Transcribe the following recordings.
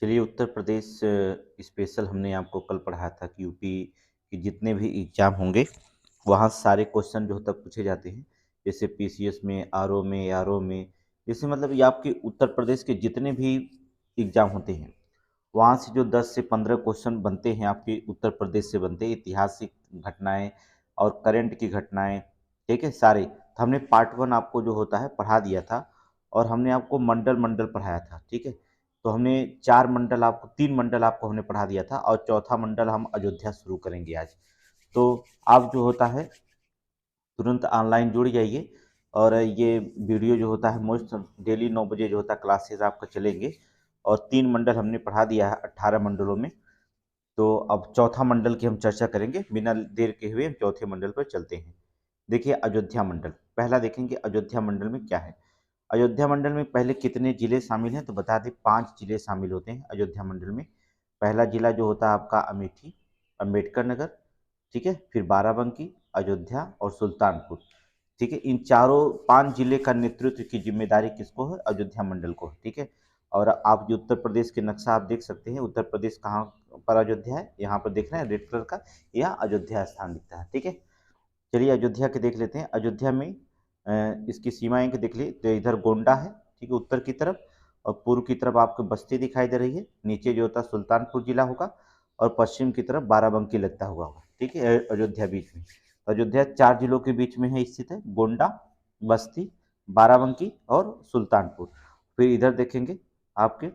चलिए उत्तर प्रदेश स्पेशल हमने आपको कल पढ़ाया था कि यूपी के जितने भी एग्ज़ाम होंगे वहाँ सारे क्वेश्चन जो होता है पूछे जाते हैं। जैसे पीसीएस में, आरओ में, आरओ में, जैसे मतलब ये आपके उत्तर प्रदेश के जितने भी एग्ज़ाम होते हैं, वहाँ से जो 10 से 15 क्वेश्चन बनते हैं आपके उत्तर प्रदेश से बनते हैं, ऐतिहासिक घटनाएँ और करंट की घटनाएँ, ठीक है? सारे। तो हमने पार्ट 1 आपको जो होता है पढ़ा दिया था और हमने आपको मंडल-मंडल पढ़ाया था, ठीक है? तो हमने 4 मंडल आपको 3 मंडल आपको हमने पढ़ा दिया था और चौथा मंडल हम अयोध्या शुरू करेंगे आज। तो आप जो होता है तुरंत ऑनलाइन जुड़ जाइए और ये वीडियो जो होता है मोस्ट डेली 9 बजे जो होता है क्लासेस आपका चलेंगे और 3 मंडल हमने पढ़ा दिया है 18 मंडलों में। तो अब चौथा मंडल की हम चर्चा करेंगे, बिना देर के हुए हम चौथे मंडल पर चलते हैं। देखिए अयोध्या मंडल, पहला देखेंगे अयोध्या मंडल में क्या है। अयोध्या मंडल में पहले कितने जिले शामिल हैं तो बता दें 5 जिले शामिल होते हैं अयोध्या मंडल में। पहला जिला जो होता है आपका अमेठी, अम्बेडकर नगर, ठीक है? फिर बाराबंकी, अयोध्या और सुल्तानपुर, ठीक है? इन चारों 5 जिले का नेतृत्व की जिम्मेदारी किसको है? अयोध्या मंडल को है, ठीक है? और आप जो उत्तर प्रदेश के नक्शा आप देख सकते हैं, उत्तर प्रदेश कहाँ पर अयोध्या है, यहाँ पर देख रहे हैं रेड कलर का, यह अयोध्या स्थान दिखता है, ठीक है? चलिए अयोध्या के देख लेते हैं। अयोध्या में इसकी सीमाएं के देख लिए तो इधर गोंडा है, ठीक है, उत्तर की तरफ, और पूर्व की तरफ आपको बस्ती दिखाई दे रही है, नीचे जो होता है सुल्तानपुर जिला होगा और पश्चिम की तरफ बाराबंकी लगता हुआ होगा, ठीक है? अयोध्या बीच में, तो अयोध्या 4 जिलों के बीच में है स्थित है, गोंडा, बस्ती, बाराबंकी और सुल्तानपुर। फिर इधर देखेंगे आपके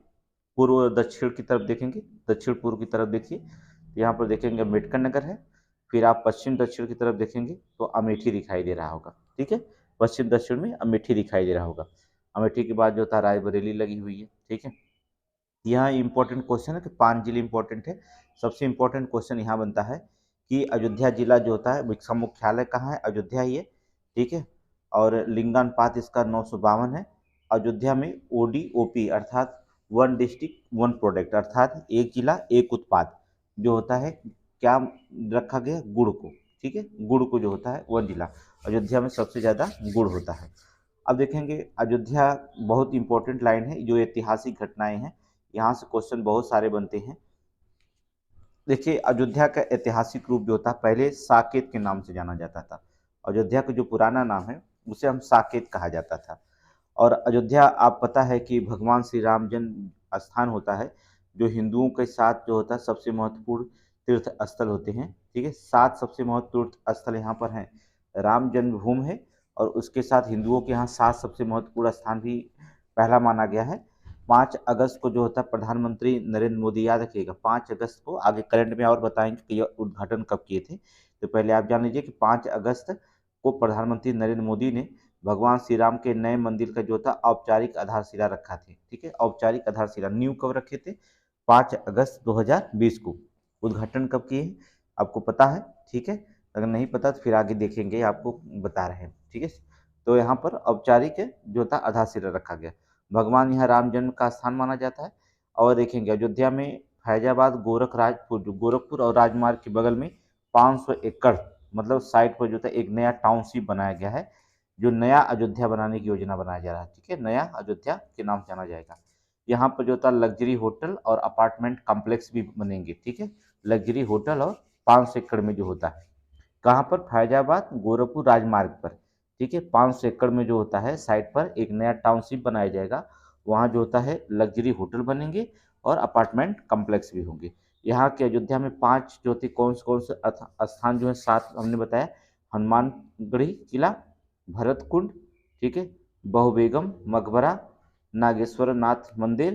पूर्व और दक्षिण की तरफ देखेंगे, दक्षिण पूर्व की तरफ देखिए, यहाँ पर देखेंगे अम्बेडकर नगर है। फिर आप पश्चिम दक्षिण की तरफ देखेंगे तो अमेठी दिखाई दे रहा होगा, ठीक है? पश्चिम दक्षिण में अमेठी दिखाई दे रहा होगा। अमेठी के बाद जो था रायबरेली लगी हुई है, ठीक है? यहाँ इंपॉर्टेंट क्वेश्चन है कि 5 जिले इंपॉर्टेंट है। सबसे इंपॉर्टेंट क्वेश्चन यहाँ बनता है कि अयोध्या जिला जो होता है इसका मुख्यालय कहाँ है? अयोध्या ही है, ठीक है? और लिंगानुपात इसका 952 है। अयोध्या में ओडीओपी अर्थात वन डिस्ट्रिक्ट वन प्रोडक्ट अर्थात एक जिला एक उत्पाद जो होता है, क्या रखा गया? गुड़ को, ठीक है? गुड़ को जो होता है वन जिला, अयोध्या में सबसे ज़्यादा गुड़ होता है। अब देखेंगे अयोध्या बहुत इंपॉर्टेंट लाइन है, जो ऐतिहासिक घटनाएं हैं यहाँ से क्वेश्चन बहुत सारे बनते हैं। देखिए अयोध्या का ऐतिहासिक रूप जो था पहले साकेत के नाम से जाना जाता था। अयोध्या का जो पुराना नाम है उसे हम साकेत कहा जाता था। और अयोध्या आप पता है कि भगवान श्री राम जन्म स्थान होता है, जो हिंदुओं के साथ जो होता है सबसे महत्वपूर्ण तीर्थ स्थल होते हैं, ठीक है? 7 सबसे महत्वपूर्ण तीर्थ स्थल यहाँ पर हैं। राम जन्मभूमि है और उसके साथ हिंदुओं के यहाँ 7 सबसे महत्वपूर्ण स्थान भी पहला माना गया है। 5 अगस्त को जो होता है प्रधानमंत्री नरेंद्र मोदी, याद रखिएगा 5 अगस्त को, आगे करंट में और बताएंगे कि यह उद्घाटन कब किए थे। तो पहले आप जान लीजिए कि 5 अगस्त को प्रधानमंत्री नरेंद्र मोदी ने भगवान श्री राम के नए मंदिर का जो था औपचारिक आधारशिला रखा थे, ठीक है? औपचारिक आधारशिला न्यू कब रखे थे? 5 अगस्त 2020 को। उद्घाटन कब किए हैं आपको पता है, ठीक है? अगर नहीं पता तो फिर आगे देखेंगे, आपको बता रहे हैं, ठीक है? तो यहाँ पर औपचारिक जो था आधारशिला रखा गया। भगवान यहाँ राम जन्म का स्थान माना जाता है। और देखेंगे अयोध्या में फैजाबाद गोरखराजपुर, जो गोरखपुर और राजमार्ग के बगल में 500 एकड़ मतलब साइट पर जो था एक नया टाउनशिप बनाया गया है, जो नया अयोध्या बनाने की योजना बनाया जा रहा है, ठीक है? नया अयोध्या के नाम से जाना जाएगा। यहाँ पर जो था लग्जरी होटल और अपार्टमेंट कॉम्प्लेक्स भी बनेंगे, ठीक है? लग्जरी होटल और 500 एकड़ में जो होता है, कहाँ पर? फैजाबाद गोरखपुर राजमार्ग पर, ठीक है? 500 एकड़ में जो होता है साइट पर एक नया टाउनशिप बनाया जाएगा। वहाँ जो होता है लग्जरी होटल बनेंगे और अपार्टमेंट कॉम्प्लेक्स भी होंगे। यहाँ के अयोध्या में 5 जो थे कौन से स्थान जो है 7 हमने बताया, हनुमानगढ़ी किला, भरत कुंड, ठीक है, बहुबेगम मकबरा, नागेश्वर नाथ मंदिर,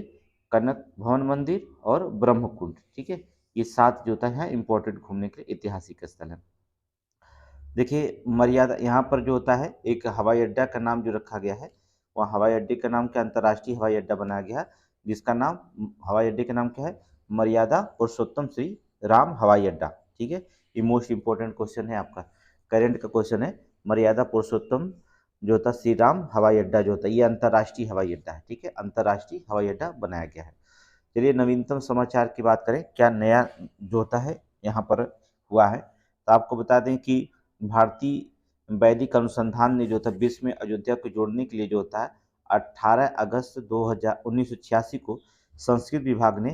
कनक भवन मंदिर और ब्रह्म कुंड, ठीक है? ये 7 जो होता है इंपॉर्टेंट घूमने के लिए ऐतिहासिक स्थल है। देखिए मर्यादा यहाँ पर जो होता है एक हवाई अड्डा का नाम जो रखा गया है, वह हवाई अड्डे का नाम क्या? अंतर्राष्ट्रीय हवाई अड्डा बनाया गया है, जिसका नाम हवाई अड्डे का नाम क्या है? मर्यादा पुरुषोत्तम श्री राम हवाई अड्डा, ठीक है? ये मोस्ट इंपॉर्टेंट क्वेश्चन है आपका, करेंट का क्वेश्चन है। मर्यादा पुरुषोत्तम जो होता है श्री राम हवाई अड्डा जो होता है, ये अंतर्राष्ट्रीय हवाई अड्डा है, ठीक है? अंतर्राष्ट्रीय हवाई अड्डा बनाया गया है। चलिए नवीनतम समाचार की बात करें, क्या नया जो होता है यहाँ पर हुआ है, तो आपको बता दें कि भारतीय वैदिक अनुसंधान ने जो था विश्व में अयोध्या को जोड़ने के लिए जो होता है 18 अगस्त 2000 1986 को संस्कृत विभाग ने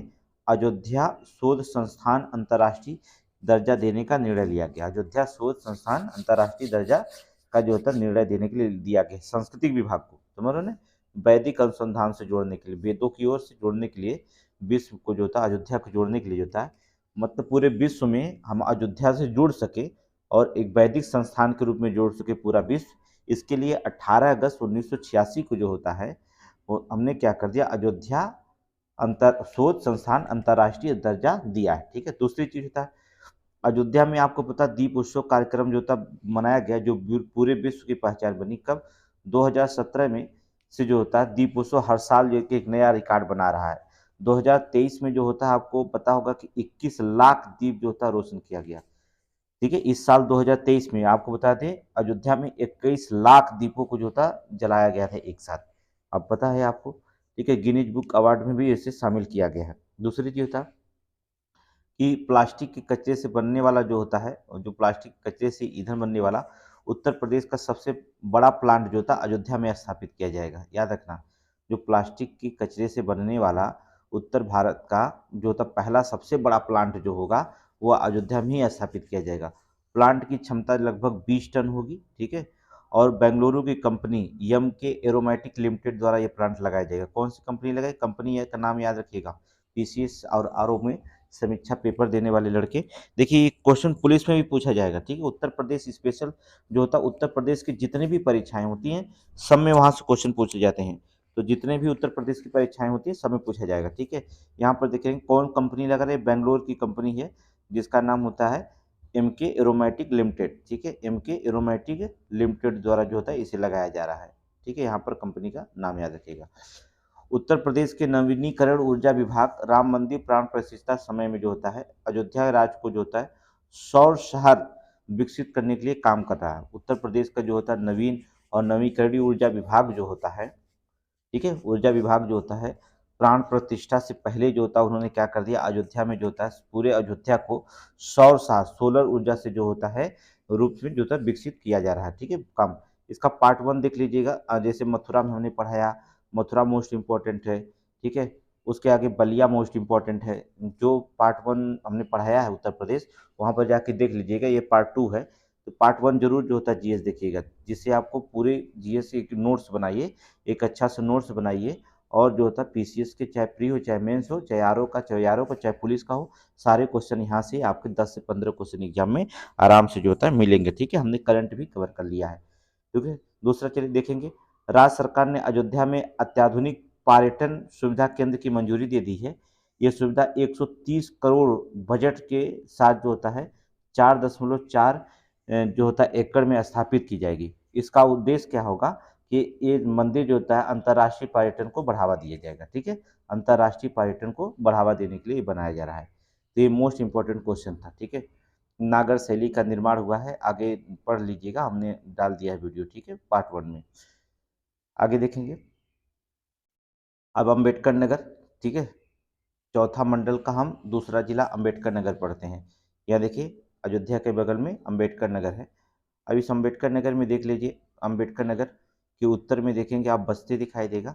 अयोध्या शोध संस्थान अंतर्राष्ट्रीय दर्जा देने का निर्णय लिया गया। अयोध्या शोध संस्थान अंतर्राष्ट्रीय दर्जा का जो होता है निर्णय देने के लिए दिया गया सांस्कृतिक विभाग को, समझ रहे ना, वैदिक अनुसंधान से जोड़ने के लिए, वेदों की ओर से जोड़ने के लिए, विश्व को जो होता है अयोध्या को जोड़ने के लिए जो होता है, मतलब पूरे विश्व में हम अयोध्या से जुड़ सके और एक वैदिक संस्थान के रूप में जोड़ सके पूरा विश्व, इसके लिए 18 अगस्त 1986 को जो होता है वो हमने क्या कर दिया, अयोध्या अंतर शोध संस्थान अंतर्राष्ट्रीय दर्जा दिया है। ठीक है, दूसरी चीज होता है अयोध्या में आपको पता दीप उत्सव कार्यक्रम जो था मनाया गया, जो पूरे विश्व की पहचान बनी कब, 2017 में से जो होता है दीप उत्सव हर साल जो कि एक नया रिकॉर्ड बना रहा है। 2023 में जो होता है आपको पता होगा कि 21 लाख दीप जो होता है रोशन किया गया। ठीक है, इस साल 2023 में आपको बता दें अयोध्या में 21 लाख दीपों को जो था जलाया गया था एक साथ, अब पता है आपको। ठीक है, गिनीज बुक अवार्ड में भी इसे शामिल किया गया है। दूसरी चीज था कि प्लास्टिक के कचरे से बनने वाला जो होता है, जो प्लास्टिक कचरे से ईंधन बनने वाला उत्तर प्रदेश का सबसे बड़ा प्लांट जो था अयोध्या में स्थापित किया जाएगा। याद रखना, जो प्लास्टिक के कचरे से बनने वाला उत्तर भारत का जो था पहला सबसे बड़ा प्लांट जो होगा वो अयोध्या में ही स्थापित किया जाएगा। प्लांट की क्षमता लगभग 20 टन होगी। ठीक है, और बेंगलुरु की कंपनी यम के एरोमेटिक लिमिटेड द्वारा ये प्लांट लगाया जाएगा। कौन सी कंपनी लगाई, कंपनी का नाम याद रखिएगा, पीसीएस और आरओ में समीक्षा पेपर देने वाले लड़के। देखिए क्वेश्चन पुलिस में भी पूछा जाएगा। ठीक है, उत्तर प्रदेश स्पेशल जो होता है उत्तर प्रदेश की जितनी भी परीक्षाएं होती हैं सब में वहां से क्वेश्चन पूछे जाते हैं, तो जितने भी उत्तर प्रदेश की परीक्षाएं होती है सब में पूछा जाएगा। ठीक है, यहाँ पर देखेंगे कौन कंपनी लगा रहे, बेंगलोर की कंपनी है जिसका नाम होता है एमके एरोमेटिक लिमिटेड। ठीक है, एमके एरोमेटिक लिमिटेड द्वारा जो होता है इसे लगाया जा रहा है। ठीक है, यहाँ पर कंपनी का नाम याद रखिएगा। उत्तर प्रदेश के नवीनीकरण ऊर्जा विभाग राम मंदिर प्राण प्रतिष्ठा समय में जो होता है अयोध्या राज्य को जो होता है सौर शहर विकसित करने के लिए काम कर रहा है। उत्तर प्रदेश का जो होता है नवीन और नवीकरणीय ऊर्जा विभाग जो होता है, ठीक है, ऊर्जा विभाग जो होता है प्राण प्रतिष्ठा से पहले जो होता है उन्होंने क्या कर दिया, अयोध्या में जो होता है पूरे अयोध्या को सौर साह सोलर ऊर्जा से जो होता है रूप में जो होता है विकसित किया जा रहा है। ठीक है, काम इसका पार्ट 1 देख लीजिएगा। जैसे मथुरा में हमने पढ़ाया, मथुरा मोस्ट इम्पोर्टेंट है। ठीक है, उसके आगे बलिया मोस्ट इम्पोर्टेंट है। जो पार्ट 1 हमने पढ़ाया है उत्तर प्रदेश, वहाँ पर जाके देख लीजिएगा। ये पार्ट 2 है, तो पार्ट 1 जरूर जो होता है जीएस देखिएगा, जिससे आपको पूरे जीएस के नोट्स बनाइए, एक अच्छा सा नोट्स बनाइए, और जो होता है पीसीएस के चाहे प्री हो चाहे मेंस हो चाहे आरओ का चाहे पुलिस का हो, सारे क्वेश्चन यहाँ से आपके 10 से 15 क्वेश्चन एग्जाम में आराम से जो होता है मिलेंगे। ठीक है, हमने करंट भी कवर कर लिया है। ठीक है, दूसरा चलिए देखेंगे, राज्य सरकार ने अयोध्या में अत्याधुनिक पर्यटन सुविधा केंद्र की मंजूरी दे दी है। ये सुविधा 130 करोड़ बजट के साथ जो होता है 4.4 जो होता है एकड़ में स्थापित की जाएगी। इसका उद्देश्य क्या होगा कि ये मंदिर जो होता है अंतर्राष्ट्रीय पर्यटन को बढ़ावा दिया जाएगा। ठीक है, अंतर्राष्ट्रीय पर्यटन को बढ़ावा देने के लिए बनाया जा रहा है। तो ये मोस्ट इंपॉर्टेंट क्वेश्चन था। ठीक है, नागर शैली का निर्माण हुआ है, आगे पढ़ लीजिएगा, हमने डाल दिया है वीडियो। ठीक है, पार्ट 1 में आगे देखेंगे। अब अम्बेडकर नगर, ठीक है, चौथा मंडल का हम दूसरा जिला अम्बेडकर नगर पढ़ते हैं। यहाँ देखिए अयोध्या के बगल में अम्बेडकर नगर है। अब इस अम्बेडकर नगर में देख लीजिए, अम्बेडकर नगर के उत्तर में देखेंगे आप बस्ती दिखाई देगा,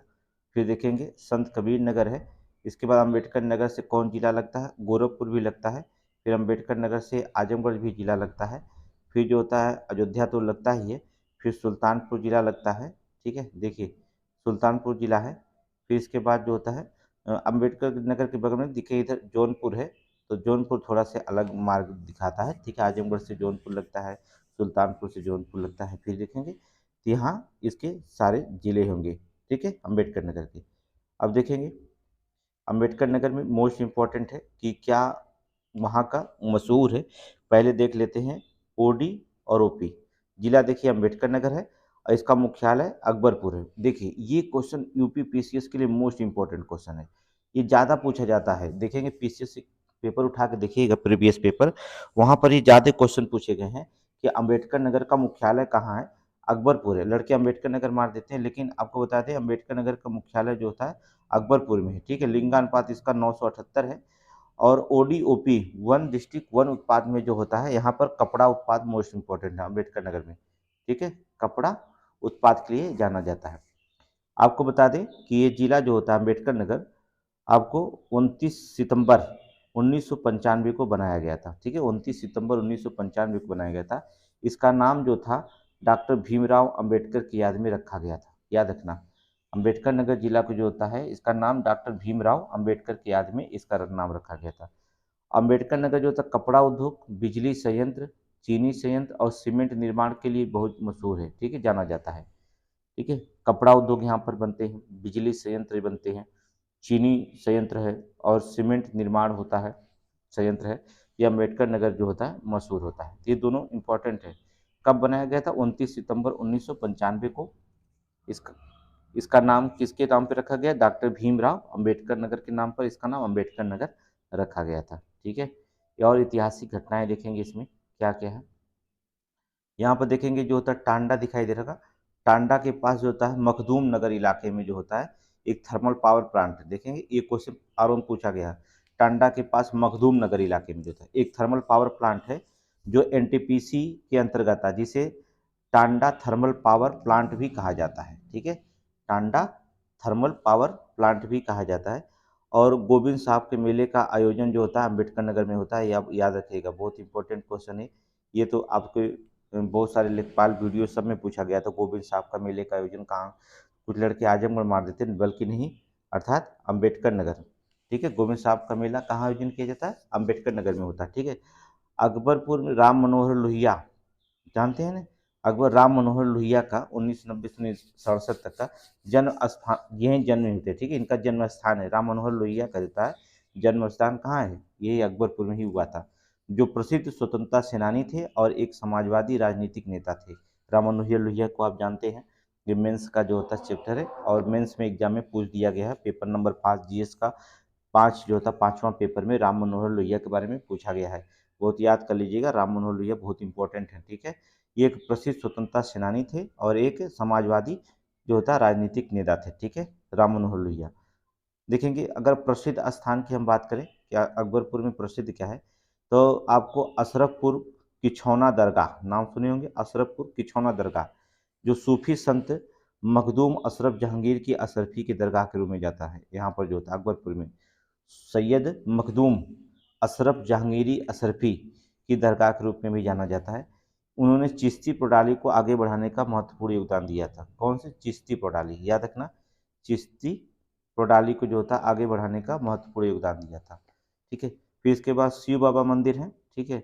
फिर देखेंगे संत कबीर नगर है। इसके बाद अम्बेडकर नगर से कौन जिला लगता है, गोरखपुर भी लगता है। फिर अम्बेडकर नगर से आजमगढ़ भी जिला लगता है। फिर जो होता है अयोध्या तो लगता ही है, फिर सुल्तानपुर जिला लगता है। ठीक है, देखिए सुल्तानपुर जिला है। फिर इसके बाद जो होता है अम्बेडकर नगर के बगल में दिखे इधर जौनपुर है, तो जौनपुर थोड़ा से अलग मार्ग दिखाता है। ठीक है, आजमगढ़ से जौनपुर लगता है, सुल्तानपुर से जौनपुर लगता है। फिर देखेंगे तो यहाँ इसके सारे जिले होंगे। ठीक है, अम्बेडकर नगर के। अब देखेंगे अम्बेडकर नगर में मोस्ट इम्पॉर्टेंट है कि क्या वहाँ का मशहूर है। पहले देख लेते हैं ओडी और ओपी। जिला देखिए अम्बेडकर नगर है और इसका मुख्यालय अकबरपुर है। देखिए ये क्वेश्चन यूपी पीसीएस के लिए मोस्ट इम्पॉर्टेंट क्वेश्चन है, ये ज़्यादा पूछा जाता है। देखेंगे पीसीएस पेपर उठा के देखिएगा, प्रीवियस पेपर, वहाँ पर ही ज़्यादा क्वेश्चन पूछे गए हैं कि अम्बेडकर नगर का मुख्यालय कहाँ है। अकबरपुर है, लड़के अम्बेडकर नगर मार देते हैं, लेकिन आपको बता दें अम्बेडकर नगर का मुख्यालय जो होता है अकबरपुर में है। ठीक है, लिंगानुपात इसका 978 है। और ओडीओपी वन डिस्ट्रिक्ट वन उत्पाद में जो होता है यहाँ पर कपड़ा उत्पाद मोस्ट इंपॉर्टेंट है अम्बेडकर नगर में। ठीक है, कपड़ा उत्पाद के लिए जाना जाता है। आपको बता दें कि ये जिला जो होता है अम्बेडकर नगर आपको 29 सितंबर 1995 को बनाया गया था। ठीक है, 29 सितंबर 1995 को बनाया गया था। इसका नाम जो था डॉक्टर भीमराव अंबेडकर की याद में रखा गया था। याद रखना, अंबेडकर नगर जिला को जो होता है इसका नाम डॉक्टर भीमराव अंबेडकर की याद में इसका नाम रखा गया था। अंबेडकर नगर जो था कपड़ा उद्योग, बिजली संयंत्र, चीनी संयंत्र और सीमेंट निर्माण के लिए बहुत मशहूर है। ठीक है, जाना जाता है। ठीक है, कपड़ा उद्योग यहाँ पर बनते हैं, बिजली संयंत्र बनते हैं, चीनी संयंत्र है और सीमेंट निर्माण होता है, संयंत्र है। ये अम्बेडकर नगर जो होता है मशहूर होता है। ये दोनों इंपॉर्टेंट है। कब बनाया गया था? 29 सितंबर 1995 को। इसका इसका नाम किसके नाम पे रखा गया? डॉक्टर भीमराव अंबेडकर नगर के नाम पर इसका नाम अंबेडकर नगर रखा गया था। ठीक है, और ऐतिहासिक घटनाएं देखेंगे इसमें क्या क्या है। यहाँ पर देखेंगे जो होता है टांडा दिखाई दे रहा, टांडा के पास जो होता है मखदूम नगर इलाके में जो होता है एक थर्मल पावर प्लांट देखेंगे। ये क्वेश्चन आर में पूछा गया है। टांडा के पास मखदूम नगर इलाके में जो था एक थर्मल पावर प्लांट है जो एनटीपीसी के अंतर्गत है, जिसे टांडा थर्मल पावर प्लांट भी कहा जाता है। ठीक है, टांडा थर्मल पावर प्लांट भी कहा जाता है। और गोविंद साहब के मेले का आयोजन जो होता है अम्बेडकर नगर में होता है, ये आप याद रखिएगा, बहुत इंपॉर्टेंट क्वेश्चन है ये। तो आपके बहुत सारे लेखपाल वीडियो सब में पूछा गया था गोविंद साहब का मेले का आयोजन कहाँ। कुछ लड़के आजमगढ़ मार देते हैं, बल्कि नहीं, अर्थात अम्बेडकर नगर। ठीक है, गोविंद साहब का मेला कहाँ आयोजन किया जाता है? अम्बेडकर नगर में होता है। ठीक है, अकबरपुर में राम मनोहर लोहिया, जानते हैं ना, अकबर राम मनोहर लोहिया का 1990 से 1967 तक का जन्म स्थान, यही जन्म हुए थे। ठीक है, इनका जन्म स्थान है, राम मनोहर लोहिया का देता है जन्म स्थान कहाँ है? यही अकबरपुर में ही हुआ था। जो प्रसिद्ध स्वतंत्रता सेनानी थे और एक समाजवादी राजनीतिक नेता थे। राम मनोहर लोहिया को आप जानते हैं, ये मेंस का जो होता है चैप्टर है और मेंस में एग्जाम में पूछ दिया गया है। पेपर नंबर 5 जीएस का 5 जो था 5वां पेपर में राम मनोहर लोहिया के बारे में पूछा गया है। बहुत याद कर लीजिएगा, राम मनोहर लोहिया बहुत इंपॉर्टेंट है। ठीक है, ये एक प्रसिद्ध स्वतंत्रता सेनानी थे और एक समाजवादी जो होता है राजनीतिक नेता थे। ठीक है, राम मनोहर लोहिया। देखेंगे अगर प्रसिद्ध स्थान की हम बात करें, क्या अकबरपुर में प्रसिद्ध क्या है, तो आपको अशरफपुर किछौना दरगाह नाम सुने होंगे। अशरफपुर किछौना दरगाह जो सूफी संत मखदूम अशरफ जहांगीर की अशरफी की दरगाह के रूप में जाता है। यहाँ पर जो होता है अकबरपुर में सैयद मखदूम अशरफ जहांगीरी अशरफी की दरगाह के रूप में भी जाना जाता है। उन्होंने चिश्ती प्रणाली को आगे बढ़ाने का महत्वपूर्ण योगदान दिया था। कौन सी? चिश्ती प्रणाली, याद रखना, चिश्ती प्रणाली को जो था आगे बढ़ाने का महत्वपूर्ण योगदान दिया था। ठीक है, फिर इसके बाद शिव बाबा मंदिर है। ठीक है,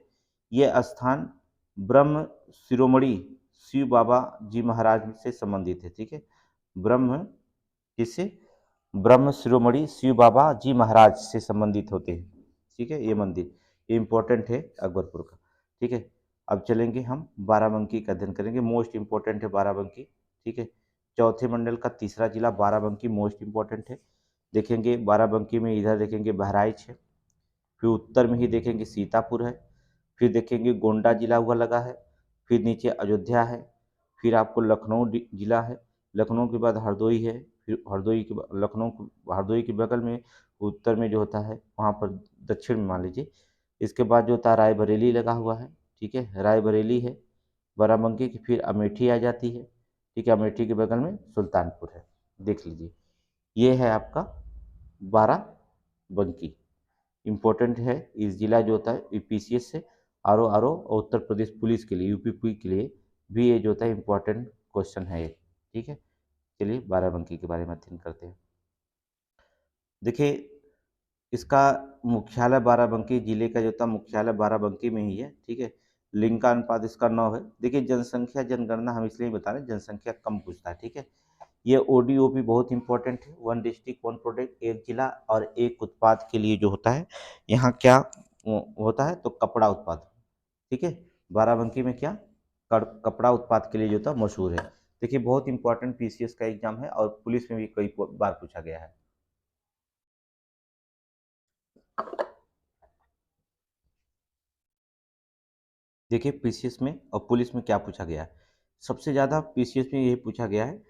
ये स्थान ब्रह्म शिरोमणि शिव बाबा जी महाराज से संबंधित है। ठीक है, ब्रह्म किससे? ब्रह्म शिरोमणि शिव बाबा जी महाराज से संबंधित होते हैं। ठीक है, ये मंदिर ये इंपॉर्टेंट है अकबरपुर का। ठीक है, अब चलेंगे हम बाराबंकी का अध्ययन करेंगे। मोस्ट इंपॉर्टेंट है बाराबंकी। ठीक है, चौथे मंडल का तीसरा जिला बाराबंकी मोस्ट इंपॉर्टेंट है। देखेंगे बाराबंकी में इधर देखेंगे बहराइच है, फिर उत्तर में ही देखेंगे सीतापुर है, फिर देखेंगे गोंडा जिला हुआ लगा है, फिर नीचे अयोध्या है, फिर आपको लखनऊ जिला है, लखनऊ के बाद हरदोई है, फिर हरदोई के हरदोई के बगल में उत्तर में जो होता है वहाँ पर दक्षिण में मान लीजिए। इसके बाद जो होता है रायबरेली लगा हुआ है। ठीक है, रायबरेली है बाराबंकी की, फिर अमेठी आ जाती है। ठीक है, अमेठी के बगल में सुल्तानपुर है। देख लीजिए, ये है आपका बाराबंकी। इम्पोर्टेंट है इस जिला जो होता है यूपीसीएस से आर ओ और उत्तर प्रदेश पुलिस के लिए यूपी के लिए भी ये जो होता है इम्पोर्टेंट क्वेश्चन है ये। ठीक है, चलिए बाराबंकी के बारे में अध्ययन करते हैं। देखिए इसका मुख्यालय बाराबंकी जिले का जो था मुख्यालय बाराबंकी में ही है। ठीक है, लिंग का अनुपात इसका 9 है। देखिए जनसंख्या जनगणना हम इसलिए बता रहे हैं, जनसंख्या कम पूछता है। ठीक है, ये ओडीओपी बहुत इंपॉर्टेंट है, वन डिस्ट्रिक्ट वन प्रोडक्ट, एक जिला और एक उत्पाद के लिए जो होता है यहाँ क्या होता है, तो कपड़ा उत्पाद। ठीक है, बाराबंकी में क्या कपड़ा उत्पाद के लिए जो था मशहूर है। देखिए बहुत इंपॉर्टेंट पीसीएस का एग्जाम है और पुलिस में भी कई बार पूछा गया है। देखिए पीसीएस में और पुलिस में क्या पूछा गया है, सबसे ज़्यादा पीसीएस में यही पूछा गया है,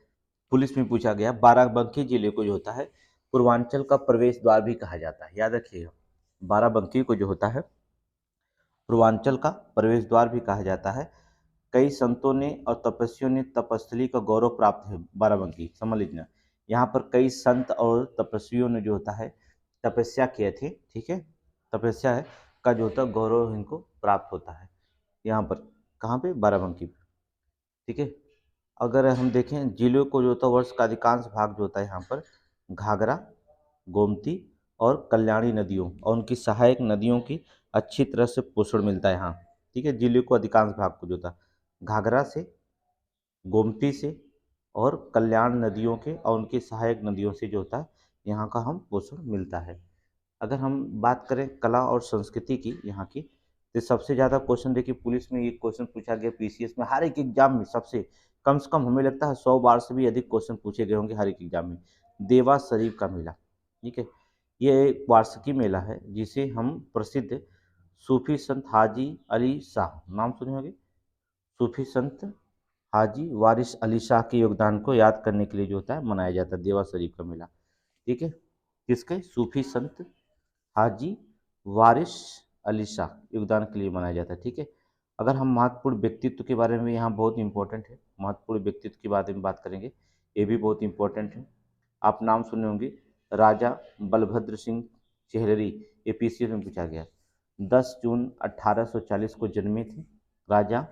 पुलिस में पूछा गया बाराबंकी जिले को जो होता है पूर्वांचल का प्रवेश द्वार भी कहा जाता है। याद रखिएगा, बाराबंकी को जो होता है पूर्वांचल का प्रवेश द्वार भी कहा जाता है। कई संतों ने और तपस्वियों ने तपस्थली का गौरव प्राप्त है बाराबंकी, समझ लीजिए। यहाँ पर कई संत और तपस्वियों ने जो होता है तपस्या किए थे, ठीक है, तपस्या है का जो होता है गौरव इनको प्राप्त होता है यहाँ पर, कहाँ पे, बाराबंकी पे, ठीक है। अगर हम देखें जिलों को जो होता है वर्ष का अधिकांश भाग जो होता है यहाँ पर घाघरा, गोमती और कल्याणी नदियों और उनकी सहायक नदियों की अच्छी तरह से पोषण मिलता है यहाँ, ठीक है। जिले को अधिकांश भाग को जो था घाघरा से, गोमती से और कल्याण नदियों के और उनकी सहायक नदियों से जो होता है यहाँ का हम पोषण मिलता है। अगर हम बात करें कला और संस्कृति की यहाँ की, तो सबसे ज़्यादा क्वेश्चन देखिए पुलिस में ये क्वेश्चन पूछा गया, पीसीएस में हर एक एग्जाम में सबसे कम से कम हमें लगता है 100 बार से भी अधिक क्वेश्चन पूछे गए होंगे हर एक एग्जाम में। देवा शरीफ का मेला, ठीक है, ये एक वार्षिकी मेला है जिसे हम प्रसिद्ध सूफी संत हाजी अली शाह, नाम सुने होंगे, सूफी संत हाजी वारिस अली शाह के योगदान को याद करने के लिए जो होता है मनाया जाता है देवा शरीफ का मेला, ठीक है। किसके, सूफी संत हाजी वारिस अली शाह योगदान के लिए मनाया जाता है, ठीक है। अगर हम महत्वपूर्ण व्यक्तित्व के बारे में, यहाँ बहुत इंपॉर्टेंट है, महत्वपूर्ण व्यक्तित्व के बारे में बात करेंगे, ये भी बहुत इंपॉर्टेंट है। आप नाम सुने होंगे राजा बलभद्र सिंह चेहलरी, ये पीसीएस में पूछा गया। 10 जून 1840 को जन्मे थे राजा